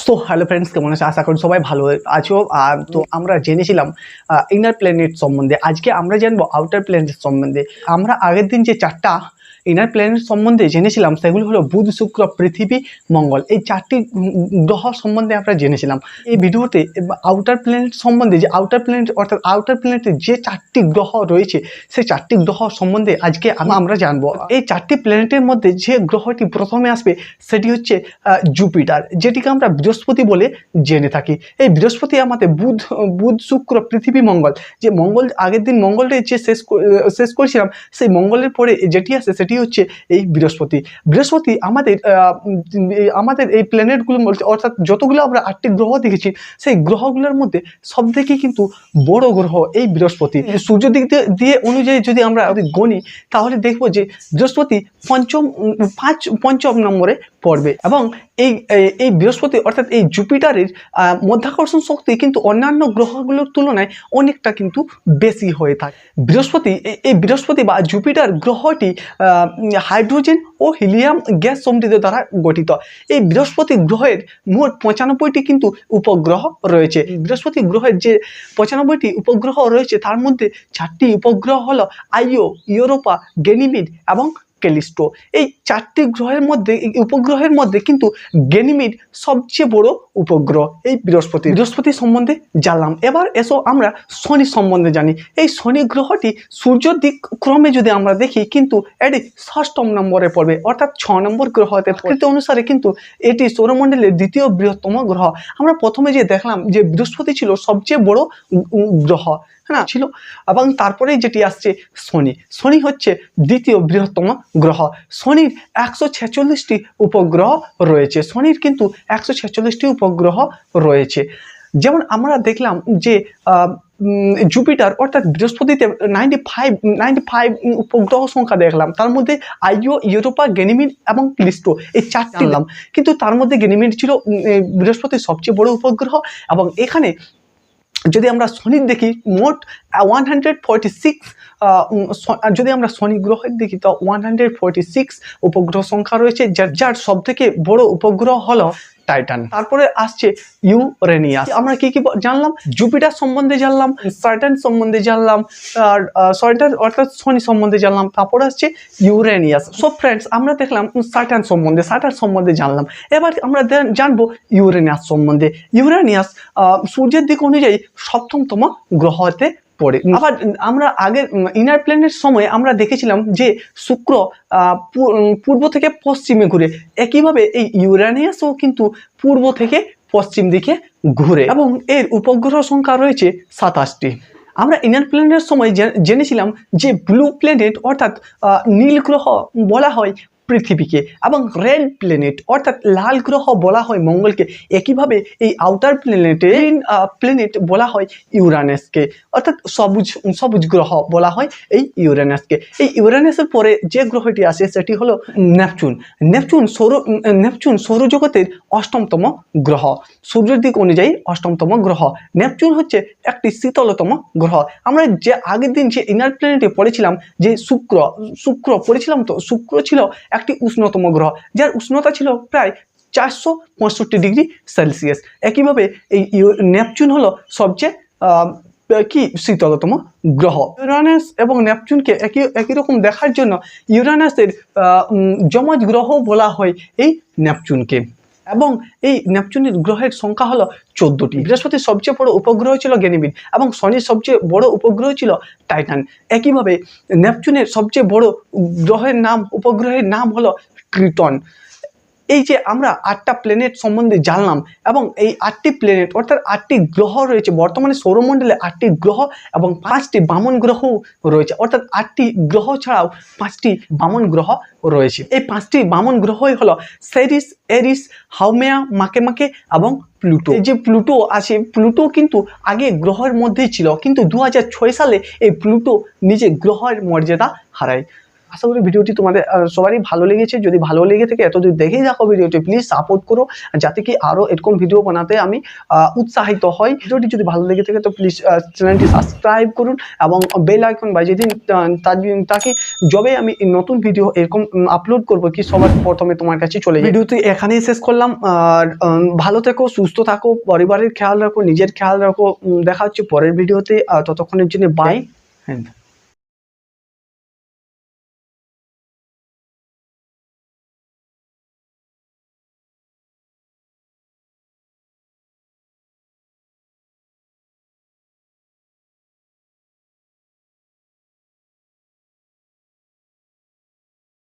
So hello friends, কেমন আছে? আশা করি সবাই ভালো আছো। তো আমরা জেনেছিলাম ইনার প্ল্যানেট সম্বন্ধে। আজকে আমরা জানবো আউটার প্ল্যানেট সম্বন্ধে। আমরা আগের দিন যে চারটা ইনার প্ল্যানেট সম্বন্ধে জেনেছিলাম সেগুলো হলো বুধ, শুক্র, পৃথিবী, মঙ্গল। এই চারটি গ্রহ সম্বন্ধে আমরা জেনেছিলাম। এই ভিডিওতে আউটার প্ল্যানেট সম্বন্ধে, যে আউটার প্ল্যানেট অর্থাৎ আউটার প্ল্যানেটে যে চারটি গ্রহ রয়েছে সেই চারটি গ্রহ সম্বন্ধে আজকে আমরা জানবো। এই চারটি প্ল্যানেটের মধ্যে যে গ্রহটি প্রথমে আসবে সেটি হচ্ছে জুপিটার, যেটিকে আমরা বৃহস্পতি বলে জেনে থাকি। এই বৃহস্পতি আমাদের বুধ, শুক্র, পৃথিবী, মঙ্গল। যে মঙ্গল আগের দিন মঙ্গলটা যে শেষ করেছিলাম, সেই মঙ্গলের পরে যেটি আসে সেটি হচ্ছে এই বৃহস্পতি। বৃহস্পতি আমাদের এই প্ল্যানেটগুলো অর্থাৎ যতগুলো আমরা 8টি গ্রহ দেখেছি সেই গ্রহগুলোর মধ্যে সব থেকে কিন্তু বড় গ্রহ এই বৃহস্পতি। সূর্য দিক দিয়ে অনুযায়ী যদি আমরা গণি তাহলে দেখবো যে বৃহস্পতি পঞ্চম নম্বরে পড়বে। এবং এই বৃহস্পতি অর্থাৎ এই জুপিটারের মধ্যাকর্ষণ শক্তি কিন্তু অন্যান্য গ্রহগুলোর তুলনায় অনেকটা কিন্তু বেশি হয়ে থাকে। বৃহস্পতি বা জুপিটার গ্রহটি হাইড্রোজেন ও হিলিয়াম গ্যাস সমৃদ্ধ দ্বারা গঠিত। এই বৃহস্পতি গ্রহের মোট 95টি কিন্তু উপগ্রহ রয়েছে। বৃহস্পতি গ্রহের যে 95টি উপগ্রহ রয়েছে তার মধ্যে 4টি উপগ্রহ হলো আইও, ইউরোপা, গ্যানিমিড এবং ক্যালিস্টো। এই 4টি উপগ্রহের মধ্যে কিন্তু গ্যানিমিড সবচেয়ে বড় উপগ্রহ এই বৃহস্পতি সম্বন্ধে জানলাম। এবার এসো আমরা শনি সম্বন্ধে জানি। এই শনি গ্রহটি সূর্যের দিক ক্রমে যদি আমরা দেখি কিন্তু এটি 6ম নম্বরে পড়বে, অর্থাৎ 6 নম্বর গ্রহতে। প্রকৃতি অনুসারে কিন্তু এটি সৌরমণ্ডলের দ্বিতীয় বৃহত্তম গ্রহ। আমরা প্রথমে যে দেখলাম যে বৃহস্পতি ছিল সবচেয়ে বড় গ্রহ, হ্যাঁ ছিল, এবং তারপরে যেটি আসছে শনি হচ্ছে দ্বিতীয় বৃহত্তম গ্রহ। শনির 146টি উপগ্রহ রয়েছে। শনির কিন্তু 146টি উপগ্রহ রয়েছে। যেমন আমরা দেখলাম যে জুপিটার অর্থাৎ বৃহস্পতিতে 95 উপগ্রহ সংখ্যা দেখলাম। তার মধ্যে আইও, ইউরোপা, গ্যানিমিড এবং ক্যালিস্টো এই 4টি নাম। কিন্তু তার মধ্যে গ্যানিমিড ছিল বৃহস্পতির সবচেয়ে বড় উপগ্রহ। এবং এখানে যদি আমরা শনির দেখি মোট 146, যদি আমরা শনি গ্রহের দেখি তো 146 উপগ্রহ সংখ্যা রয়েছে, যার সব থেকে বড় উপগ্রহ হলো টাইটান। তারপরে আসছে ইউরেনিয়াস। আমরা কি কি জানলাম? জুপিটার সম্বন্ধে জানলাম, স্যাটার্ন সম্বন্ধে জানলাম, আর স্যাটার্ন অর্থাৎ শনি সম্বন্ধে জানলাম। তারপরে আসছে ইউরেনিয়াস। সো ফ্রেন্ডস, আমরা দেখলাম স্যাটার্ন সম্বন্ধে জানলাম। এবার আমরা জানবো ইউরেনিয়াস সম্বন্ধে। ইউরেনিয়াস সূর্যের দিক অনুযায়ী 7তম গ্রহতে পড়ে। আবার আমরা আগের ইনার প্ল্যানেট সময় আমরা দেখেছিলাম যে শুক্র পূর্ব থেকে পশ্চিমে ঘুরে। একইভাবে এই ইউরেনিয়াসও কিন্তু পূর্ব থেকে পশ্চিম দিকে ঘুরে এবং এর উপগ্রহ সংখ্যা রয়েছে 27টি। আমরা ইনার প্ল্যানেটের সময় জেনেছিলাম যে ব্লু প্ল্যানেট অর্থাৎ নীল গ্রহ বলা হয় পৃথিবীকে, এবং রেড প্ল্যানেট অর্থাৎ লাল গ্রহ বলা হয় মঙ্গলকে। একইভাবে এই আউটার প্ল্যানেট বলা হয় ইউরেনাসকে, অর্থাৎ সবুজ গ্রহ বলা হয় এই ইউরেনাসকে। এই ইউরেনাসের পরে যে গ্রহটি আসে সেটি হলো নেপচুন সৌরজগতের 8তম গ্রহ। সূর্যের দিক অনুযায়ী 8তম গ্রহ। নেপচুন হচ্ছে একটি শীতলতম গ্রহ। আমরা যে আগের দিন যে ইনার প্ল্যানেটে পড়েছিলাম যে শুক্র পড়েছিলাম, তো শুক্র ছিল একটি উষ্ণতম গ্রহ, যার উষ্ণতা ছিল প্রায় 465 ডিগ্রি সেলসিয়াস। একইভাবে এই নেপচুন হলো সবচেয়ে শীতলতম গ্রহ। ইউরেনাস এবং নেপচুনকে একই রকম দেখার জন্য ইউরেনাসের যমজ গ্রহ বলা হয় এই নেপচুনকে। এবং এই নেপচুনের গ্রহের সংখ্যা হলো 14টি। বৃহস্পতির সবচেয়ে বড় উপগ্রহ ছিল গ্যানিমিড এবং শনির সবচেয়ে বড় উপগ্রহ ছিল টাইটান। একইভাবে নেপচুনের সবচেয়ে বড় উপগ্রহের নাম হলো ট্রিটন। এই যে আমরা 8টা প্ল্যানেট সম্বন্ধে জানলাম, এবং এই 8টি প্ল্যানেট অর্থাৎ 8টি গ্রহ রয়েছে বর্তমানে সৌরমণ্ডলে। 8টি গ্রহ এবং 5টি বামন গ্রহ রয়েছে, অর্থাৎ 8টি গ্রহ ছাড়াও 5টি বামন গ্রহ রয়েছে। এই 5টি বামন গ্রহই হলো সেরিস, এরিস, হাউমেয়া, মাকেমাকে এবং প্লুটো। যে প্লুটো আছে, প্লুটো কিন্তু আগে গ্রহের মধ্যেই ছিল, কিন্তু 2006 সালে এই প্লুটো নিজে গ্রহের মর্যাদা হারায়। আশা করি ভিডিওটি তোমাদের সবারই ভালো লেগেছে। যদি ভালো লেগে থাকে এতদূর দেখেই দেখো ভিডিওটি, প্লিজ সাপোর্ট করো যাতে কি আরও এরকম ভিডিও বানাতে আমি উৎসাহিত হই। ভিডিওটি যদি ভালো লেগে থাকে তো প্লিজ চ্যানেলটি সাবস্ক্রাইব করুন এবং বেল আইকন বাজিয়ে দিন, তাকে যবে আমি নতুন ভিডিও এরকম আপলোড করব কি সবার প্রথমে তোমার কাছে চলে যায়। ভিডিওটি এখানেই শেষ করলাম। আর ভালো থেকো, সুস্থ থাকো, পরিবারের খেয়াল রাখো, নিজের খেয়াল রাখো। দেখা হচ্ছে পরের ভিডিওতে, ততক্ষণের জন্য বাই।